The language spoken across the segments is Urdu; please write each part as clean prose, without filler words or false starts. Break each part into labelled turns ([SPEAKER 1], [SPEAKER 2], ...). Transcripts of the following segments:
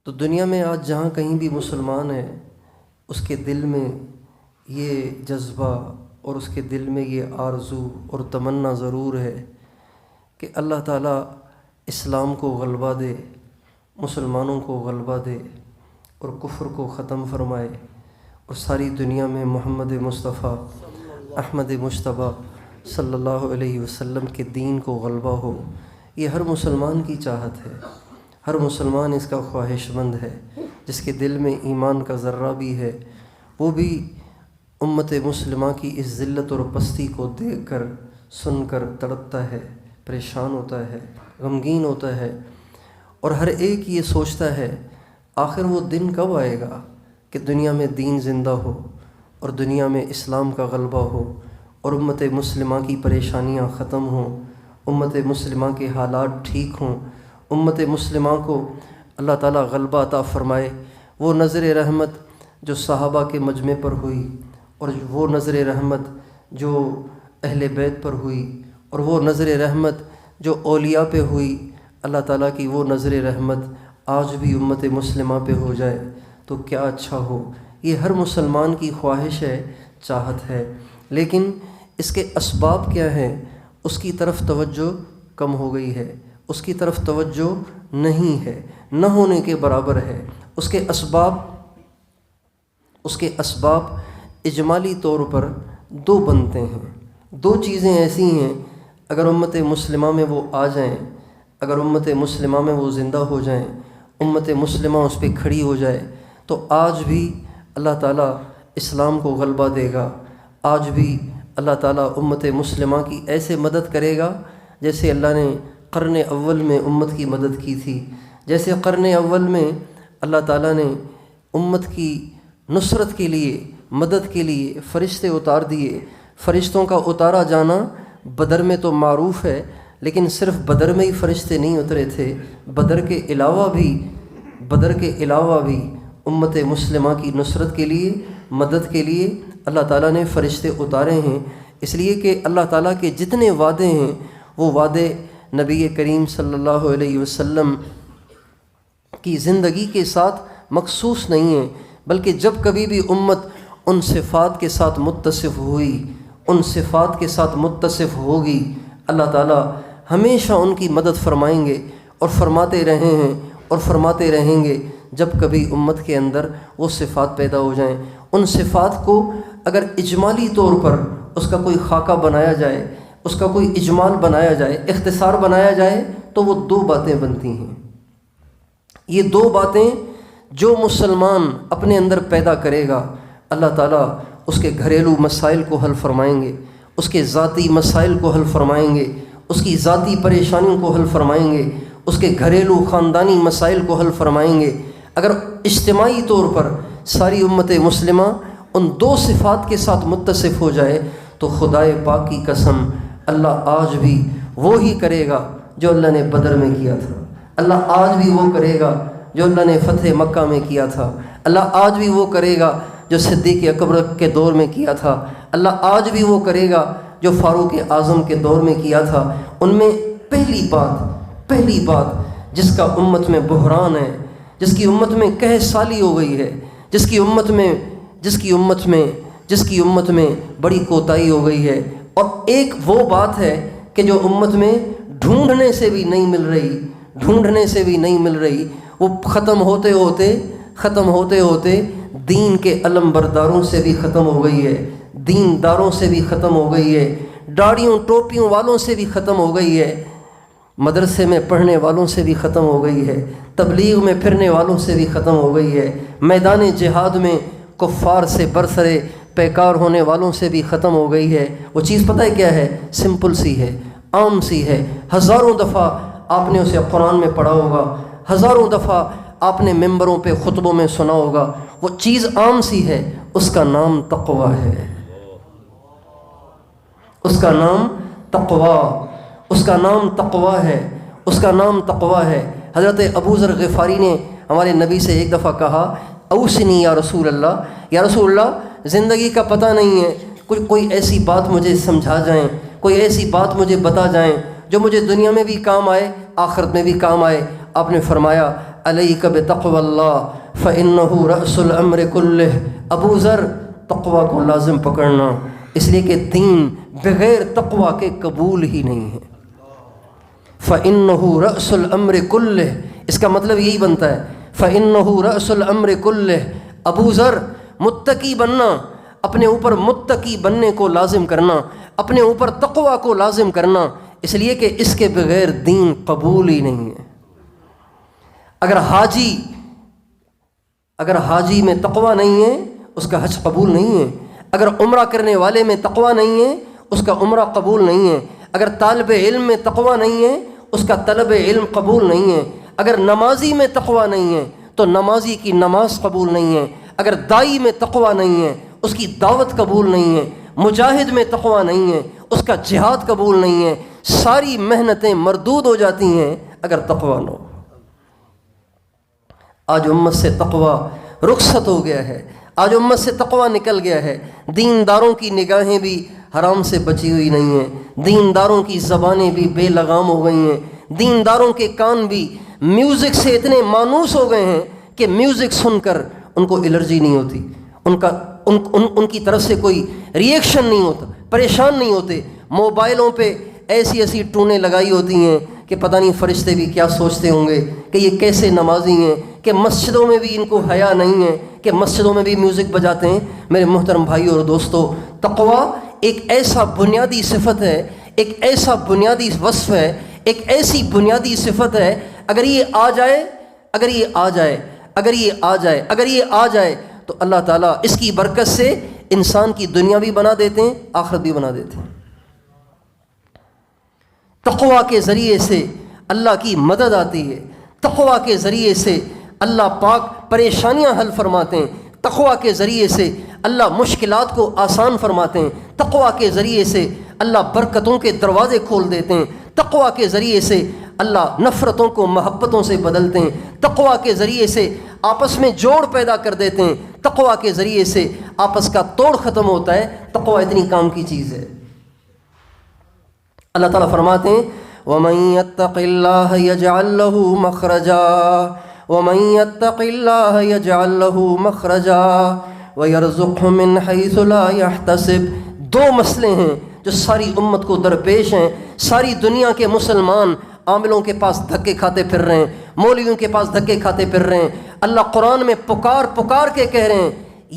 [SPEAKER 1] تو دنیا میں آج جہاں کہیں بھی مسلمان ہے، اس کے دل میں یہ جذبہ اور اس کے دل میں یہ آرزو اور تمنا ضرور ہے کہ اللہ تعالیٰ اسلام کو غلبہ دے، مسلمانوں کو غلبہ دے اور کفر کو ختم فرمائے، اور ساری دنیا میں محمد مصطفیٰ احمد مجتبیٰ صلی اللہ علیہ وسلم کے دین کو غلبہ ہو۔ یہ ہر مسلمان کی چاہت ہے، ہر مسلمان اس کا خواہش مند ہے۔ جس کے دل میں ایمان کا ذرہ بھی ہے، وہ بھی امت مسلمہ کی اس ذلت اور پستی کو دیکھ کر سن کر تڑپتا ہے، پریشان ہوتا ہے، غمگین ہوتا ہے، اور ہر ایک یہ سوچتا ہے آخر وہ دن کب آئے گا کہ دنیا میں دین زندہ ہو اور دنیا میں اسلام کا غلبہ ہو اور امت مسلمہ کی پریشانیاں ختم ہوں، امت مسلمہ کے حالات ٹھیک ہوں، امت مسلمہ کو اللہ تعالیٰ غلبہ عطا فرمائے۔ وہ نظر رحمت جو صحابہ کے مجمع پر ہوئی، اور وہ نظر رحمت جو اہل بیت پر ہوئی، اور وہ نظر رحمت جو اولیاء پہ ہوئی، اللہ تعالیٰ کی وہ نظر رحمت آج بھی امت مسلمہ پہ ہو جائے تو کیا اچھا ہو۔ یہ ہر مسلمان کی خواہش ہے، چاہت ہے، لیکن اس کے اسباب کیا ہیں؟ اس کی طرف توجہ کم ہو گئی ہے، اس کی طرف توجہ نہیں ہے، نہ ہونے کے برابر ہے۔ اس کے اسباب اجمالی طور پر دو بنتے ہیں۔ دو چیزیں ایسی ہیں، اگر امت مسلمہ میں وہ آ جائیں، اگر امت مسلمہ میں وہ زندہ ہو جائیں، امت مسلمہ اس پہ کھڑی ہو جائے، تو آج بھی اللہ تعالیٰ اسلام کو غلبہ دے گا، آج بھی اللہ تعالیٰ امت مسلمہ کی ایسے مدد کرے گا جیسے اللہ نے قرن اول میں امت کی مدد کی تھی۔ جیسے قرن اول میں اللہ تعالیٰ نے امت کی نصرت کے لیے، مدد کے لیے فرشتے اتار دیے۔ فرشتوں کا اتارا جانا بدر میں تو معروف ہے، لیکن صرف بدر میں ہی فرشتے نہیں اترے تھے، بدر کے علاوہ بھی امت مسلمہ کی نصرت کے لیے، مدد کے لیے اللہ تعالیٰ نے فرشتے اتارے ہیں۔ اس لیے کہ اللہ تعالیٰ کے جتنے وعدے ہیں وہ وعدے نبی کریم صلی اللہ علیہ وسلم کی زندگی کے ساتھ مخصوص نہیں ہیں، بلکہ جب کبھی بھی امت ان صفات کے ساتھ متصف ہوئی، ان صفات کے ساتھ متصف ہوگی، اللہ تعالیٰ ہمیشہ ان کی مدد فرمائیں گے، اور فرماتے رہے ہیں اور فرماتے رہیں گے جب کبھی امت کے اندر وہ صفات پیدا ہو جائیں۔ ان صفات کو اگر اجمالی طور پر اس کا کوئی خاکہ بنایا جائے، اس کا کوئی اجمال بنایا جائے، اختصار بنایا جائے، تو وہ دو باتیں بنتی ہیں۔ یہ دو باتیں جو مسلمان اپنے اندر پیدا کرے گا، اللہ تعالیٰ اس کے گھریلو مسائل کو حل فرمائیں گے، اس کے ذاتی مسائل کو حل فرمائیں گے، اس کی ذاتی پریشانیوں کو حل فرمائیں گے، اس کے گھریلو خاندانی مسائل کو حل فرمائیں گے۔ اگر اجتماعی طور پر ساری امت مسلمہ ان دو صفات کے ساتھ متصف ہو جائے تو خدائے پاک کی قسم اللہ آج بھی وہی کرے گا جو اللہ نے بدر میں کیا تھا، اللہ آج بھی وہ کرے گا جو اللہ نے فتح مکہ میں کیا تھا، اللہ آج بھی وہ کرے گا جو صدیق اکبر کے دور میں کیا تھا، اللہ آج بھی وہ کرے گا جو فاروق اعظم کے دور میں کیا تھا۔ ان میں پہلی بات جس کا امت میں بحران ہے، جس کی امت میں قحط سالی ہو گئی ہے، جس کی امت میں بڑی کوتاہی ہو گئی ہے، اور ایک وہ بات ہے کہ جو امت میں ڈھونڈنے سے بھی نہیں مل رہی، وہ ختم ہوتے ہوتے دین کے علم برداروں سے بھی ختم ہو گئی ہے، دینداروں سے بھی ختم ہو گئی ہے، داڑھیوں ٹوپیوں والوں سے بھی ختم ہو گئی ہے، مدرسے میں پڑھنے والوں سے بھی ختم ہو گئی ہے، تبلیغ میں پھرنے والوں سے بھی ختم ہو گئی ہے، میدان جہاد میں کفار سے برسرے پیکار ہونے والوں سے بھی ختم ہو گئی ہے۔ وہ چیز پتہ ہے کیا ہے؟ سمپل سی ہے، عام سی ہے، ہزاروں دفعہ آپ نے اسے قرآن میں پڑھا ہوگا، ہزاروں دفعہ آپ نے ممبروں پہ خطبوں میں سنا ہوگا، وہ چیز عام سی ہے، اس کا نام تقویٰ ہے، اس کا نام تقویٰ ہے۔ حضرت ابو ذر غفاری نے ہمارے نبی سے ایک دفعہ کہا، اوصنی یا رسول اللہ، زندگی کا پتہ نہیں ہے، کوئی ایسی بات مجھے سمجھا جائیں، کوئی ایسی بات مجھے بتا جائیں جو مجھے دنیا میں بھی کام آئے، آخرت میں بھی کام آئے۔ آپ نے فرمایا علیک بتقوی اللہ فإنہ رأس الامر کلہ، ابو ذر تقوی کو لازم پکڑنا، اس لیے کہ دین بغیر تقوی کے قبول ہی نہیں ہے۔ فإنہ رأس الامر کلہ، اس کا مطلب یہی بنتا ہے فإنہ رأس الامر کلہ، ابو ذر متقی بننا، اپنے اوپر متقی بننے کو لازم کرنا، اپنے اوپر تقوی کو لازم کرنا، اس لیے کہ اس کے بغیر دین قبول ہی نہیں ہے۔ اگر حاجی میں تقوی نہیں ہے اس کا حج قبول نہیں ہے، اگر عمرہ کرنے والے میں تقوی نہیں ہے اس کا عمرہ قبول نہیں ہے، اگر طالب علم میں تقوی نہیں ہے اس کا طلب علم قبول نہیں ہے، اگر نمازی میں تقوی نہیں ہے تو نمازی کی نماز قبول نہیں ہے، اگر دائی میں تقوی نہیں ہے اس کی دعوت قبول نہیں ہے، مجاہد میں تقوی نہیں ہے اس کا جہاد قبول نہیں ہے، ساری محنتیں مردود ہو جاتی ہیں اگر تقوی نہ ہو۔ آج امت سے تقوی رخصت ہو گیا ہے، آج امت سے تقوی نکل گیا ہے، دینداروں کی نگاہیں بھی حرام سے بچی ہوئی نہیں ہیں، دینداروں کی زبانیں بھی بے لگام ہو گئی ہیں، دینداروں کے کان بھی میوزک سے اتنے مانوس ہو گئے ہیں کہ میوزک سن کر ان کو الرجی نہیں ہوتی، ان کی طرف سے کوئی ریئیکشن نہیں ہوتا، پریشان نہیں ہوتے۔ موبائلوں پہ ایسی ٹونیں لگائی ہوتی ہیں کہ پتہ نہیں فرشتے بھی کیا سوچتے ہوں گے کہ یہ کیسے نمازی ہیں، کہ مسجدوں میں بھی ان کو حیا نہیں ہے کہ مسجدوں میں بھی میوزک بجاتے ہیں۔ میرے محترم بھائیو اور دوستو، تقویٰ ایک ایسا بنیادی صفت ہے، ایک ایسا بنیادی وصف ہے، ایک ایسی بنیادی صفت ہے، اگر یہ آ جائے تو اللہ تعالیٰ اس کی برکت سے انسان کی دنیا بھی بنا دیتے ہیں، آخرت بھی بنا دیتے ہیں۔ تقویٰ کے ذریعے سے اللہ کی مدد آتی ہے، تقویٰ کے ذریعے سے اللہ پاک پریشانیاں حل فرماتے ہیں، تقویٰ کے ذریعے سے اللہ مشکلات کو آسان فرماتے ہیں، تقویٰ کے ذریعے سے اللہ برکتوں کے دروازے کھول دیتے ہیں، تقویٰ کے ذریعے سے اللہ نفرتوں کو محبتوں سے بدلتے ہیں، تقویٰ کے ذریعے سے آپس میں جوڑ پیدا کر دیتے ہیں، تقویٰ کے ذریعے سے آپس کا توڑ ختم ہوتا ہے۔ تقویٰ اتنی کام کی چیز ہے۔ اللہ تعالیٰ فرماتے ہیں وَمَن يَتَّقِ اللَّهَ يَجْعَل لَّهُ مَخْرَجًا وَمَن يَتَّقِ اللَّهَ يَجْعَل لَّهُ مَخْرَجًا وَيَرْزُقْهُ مِنْ حَيْثُ لَا يَحْتَسِبُ۔ دو مسئلے ہیں جو ساری امت کو درپیش ہیں، ساری دنیا کے مسلمان عاملوں کے پاس دھکے کھاتے پھر رہے ہیں، مولویوں کے پاس دھکے کھاتے پھر رہے ہیں۔ اللہ قرآن میں پکار کے کہہ رہے ہیں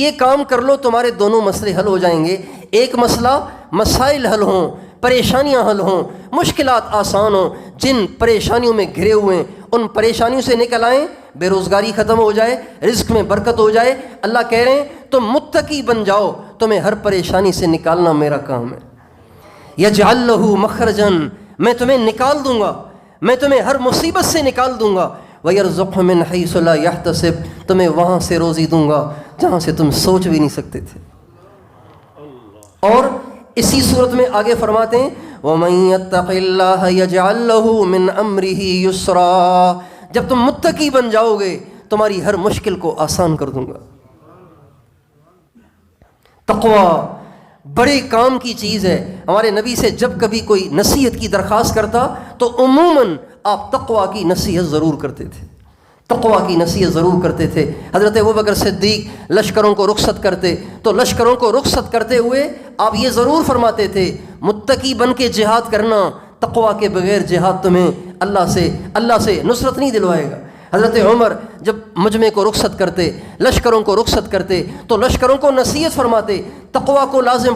[SPEAKER 1] یہ کام کر لو تمہارے دونوں مسئلے حل ہو جائیں گے۔ ایک مسئلہ مسائل حل ہوں، پریشانیاں حل ہوں، مشکلات آسان ہوں، جن پریشانیوں میں گھرے ہوئے ہیں ان پریشانیوں سے نکل آئیں، بے روزگاری ختم ہو جائے، رزق میں برکت ہو جائے۔ اللہ کہہ رہے ہیں تم متقی بن جاؤ، تمہیں ہر پریشانی سے نکالنا میرا کام ہے۔ یجعل لہ مخرجا، میں تمہیں نکال دوں گا، میں تمہیں ہر مصیبت سے نکال دوں گا۔ وَيَرْزُقْهُ مِنْ حَيْثُ لَا يَحْتَسِبُ، تمہیں وہاں سے روزی دوں گا جہاں سے تم سوچ بھی نہیں سکتے تھے۔ اور اسی صورت میں آگے فرماتے ہیں وَمَن يَتَّقِ اللَّهَ يَجْعَل لَّهُ مِنْ أَمْرِهِ يُسْرًا، جب تم متقی بن جاؤ گے تمہاری ہر مشکل کو آسان کر دوں گا۔ تقویٰ بڑے کام کی چیز ہے۔ ہمارے نبی سے جب کبھی کوئی نصیحت کی درخواست کرتا تو عموماً آپ تقویٰ کی نصیحت ضرور کرتے تھے، تقویٰ کی نصیحت ضرور کرتے تھے۔ حضرت ابوبکر صدیق لشکروں کو رخصت کرتے تو لشکروں کو رخصت کرتے ہوئے آپ یہ ضرور فرماتے تھے متقی بن کے جہاد کرنا، تقویٰ کے بغیر جہاد تمہیں اللہ سے نصرت نہیں دلوائے گا۔ حضرت عمر جب مجمع کو رخصت کرتے، لشکروں کو رخصت کرتے تو لشکروں کو نصیحت فرماتے تقویٰ کو لازم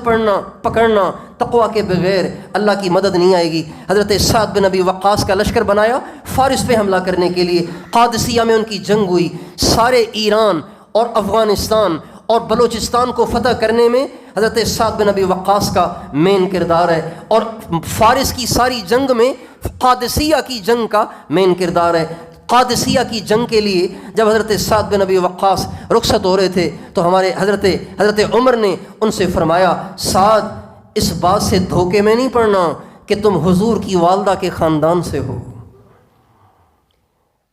[SPEAKER 1] پکڑنا، تقویٰ کے بغیر اللہ کی مدد نہیں آئے گی۔ حضرت سعد بن ابی وقاص کا لشکر بنایا فارس پہ حملہ کرنے کے لیے، قادسیہ میں ان کی جنگ ہوئی، سارے ایران اور افغانستان اور بلوچستان کو فتح کرنے میں حضرت سعد بن ابی وقاص کا مین کردار ہے، اور فارس کی ساری جنگ میں قادسیہ کی جنگ کا مین کردار ہے۔ قادسیہ کی جنگ کے لیے جب حضرت سعد بن ابی وقاص رخصت ہو رہے تھے تو ہمارے حضرت عمر نے ان سے فرمایا سعد اس بات سے دھوکے میں نہیں پڑنا کہ تم حضور کی والدہ کے خاندان سے ہو۔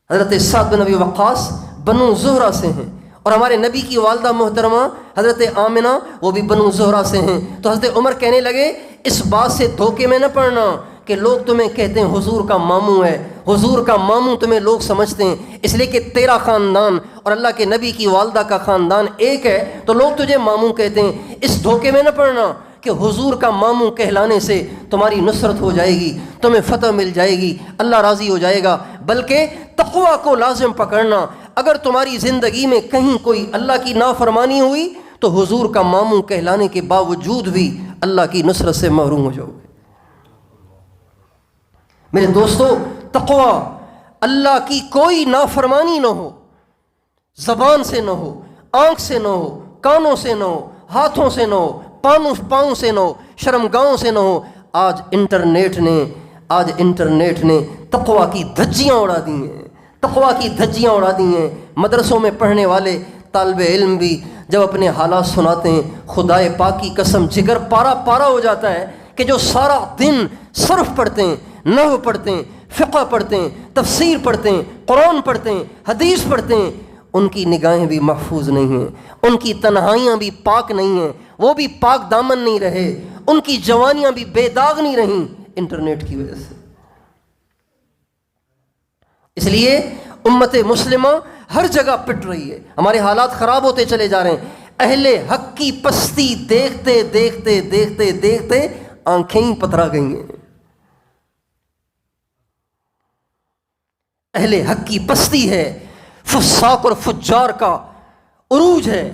[SPEAKER 1] حضرت سعد بن ابی وقاص بنو زہرہ سے ہیں، اور ہمارے نبی کی والدہ محترمہ حضرت آمنہ وہ بھی بنو زہرہ سے ہیں۔ تو حضرت عمر کہنے لگے اس بات سے دھوکے میں نہ پڑنا کہ لوگ تمہیں کہتے ہیں حضور کا ماموں ہے، حضور کا ماموں تمہیں لوگ سمجھتے ہیں، اس لیے کہ تیرا خاندان اور اللہ کے نبی کی والدہ کا خاندان ایک ہے تو لوگ تجھے ماموں کہتے ہیں۔ اس دھوکے میں نہ پڑنا کہ حضور کا ماموں کہلانے سے تمہاری نصرت ہو جائے گی، تمہیں فتح مل جائے گی، اللہ راضی ہو جائے گا، بلکہ تقویٰ کو لازم پکڑنا۔ اگر تمہاری زندگی میں کہیں کوئی اللہ کی نافرمانی ہوئی تو حضور کا ماموں کہلانے کے باوجود بھی اللہ کی نصرت سے محروم ہو جاؤ گے۔ میرے دوستو، تقویٰ، اللہ کی کوئی نافرمانی نہ ہو، زبان سے نہ ہو، آنکھ سے نہ ہو، کانوں سے نہ ہو، ہاتھوں سے نہ ہو، پاؤں سے نہ ہو، شرمگاہوں سے نہ ہو۔ آج انٹرنیٹ نے تقویٰ کی دھجیاں اڑا دی ہیں، تقویٰ کی دھجیاں اڑا دی ہیں۔ مدرسوں میں پڑھنے والے طالب علم بھی جب اپنے حالات سناتے ہیں، خدائے پاک کی قسم جگر پارا ہو جاتا ہے کہ جو سارا دن صرف پڑھتے ہیں، نحو پڑھتے ہیں، فقہ پڑھتے ہیں، تفسیر پڑھتے ہیں، قرآن پڑھتے ہیں، حدیث پڑھتے ہیں، ان کی نگاہیں بھی محفوظ نہیں ہیں، ان کی تنہائیاں بھی پاک نہیں ہیں، وہ بھی پاک دامن نہیں رہے، ان کی جوانیاں بھی بے داغ نہیں رہیں انٹرنیٹ کی وجہ سے۔ اس لیے امت مسلمہ ہر جگہ پٹ رہی ہے، ہمارے حالات خراب ہوتے چلے جا رہے ہیں۔ اہل حق کی پستی دیکھتے دیکھتے دیکھتے دیکھتے آنکھیں ہی پتھرا گئی ہیں۔ اہل حق کی پستی ہے، فساق اور فجار کا عروج ہے،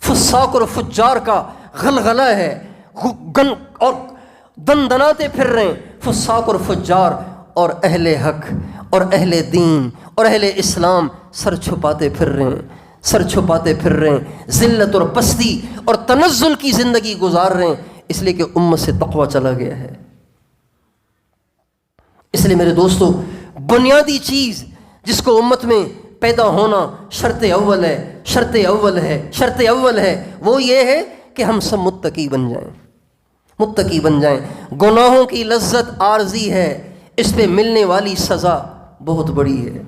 [SPEAKER 1] فساق اور فجار کا غلغلہ ہے، اور دندناتے پھر رہے ہیں فساق اور فجار، اور اہل حق اور اہل دین اور اہل اسلام سر چھپاتے پھر رہے ہیں، سر چھپاتے پھر رہے ہیں، ذلت اور پستی اور تنزل کی زندگی گزار رہے ہیں، اس لیے کہ امت سے تقویٰ چلا گیا ہے۔ اس لیے میرے دوستو، بنیادی چیز جس کو امت میں پیدا ہونا شرط اول ہے وہ یہ ہے کہ ہم سب متقی بن جائیں۔ گناہوں کی لذت عارضی ہے، اس پہ ملنے والی سزا بہت بڑی ہے۔